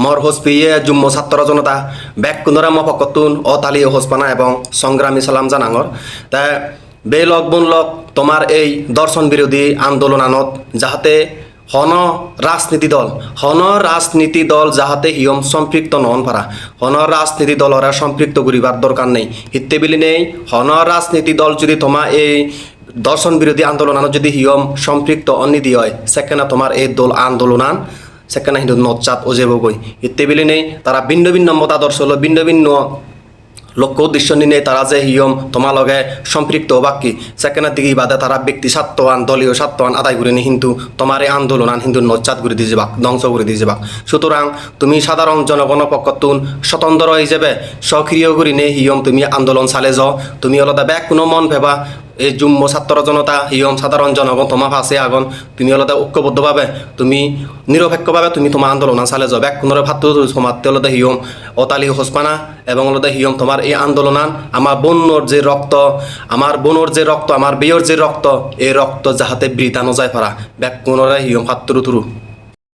মর হোস পিয়ে জুম্ম ছাত্র জনতা ব্যাক কুনরা মফকতুন অতালি হোসপানা এবং সংগ্রামী সালাম জানাঙর তা বে লক বুন লক তোমার এই দর্শন বিরোধী আন্দোলন আনত যাহাতে হন রাজনীতি দল যাহাতে হিয়ম সম্পৃক্ত নন পারা হন রাজনীতি দলরা সম্পৃক্ত করিবার দরকার নেই হিতে বিলি নেই হন রাজনীতি দল যদি তোমার এই দর্শন বিরোধী আন্দোলন যদি হিয়ম সম্পৃক্ত অনিদি হয় সেখানে তোমার এই দল আন্দোলনান সেখানে হিন্দু নচাত ওজেবগৈ হিতে বিলি নেই তারা ভিন্ন ভিন্ন মতাদর্শ ভিন্ন ভিন্ন লক্ষ্য উদ্দেশ্য নিয়ে তারা যে হিয়ম তোমার লগে সম্পৃক্ত বাকি সেখানের দিকে বাদে তারা ব্যক্তি স্বার্থবান দলীয় স্বার্থবান আদায় করে নি কিন্তু তোমার এই আন্দোলন হিন্দু নচ্চাত করে দিয়ে যাবাক ধ্বংস করে দিয়ে যাবাক সুতরাং তুমি সাধারণ জনগণ পক্ষতুন স্বতন্ত্র হিসেবে সক্রিয় করে নে হিয়ম তুমি আন্দোলন চালে যাও তুমি আলাদা ব্যাক কোনো মন ভেবা এই যুম্ম ছাত্র জনতা হিয়ম সাধারণ জনগণ তোমার ফাঁসে আগন তুমি আলাদা ঐক্যবদ্ধভাবে তুমি নিরপেক্ষভাবে তুমি তোমার আন্দোলন চালে যাও ব্যাক কোনো ভাত সমাজতে আলাদা হিয়ম অতালি হোসপানা এবং আলাদা হিয়ম তোমার এই আন্দোলনান আমার বোনর যে রক্ত আমার বিয়র যে রক্ত এই রক্ত যাহাতে বৃথা নজায় পারা ব্যাক কোনরা হিয়ম হাত তুরু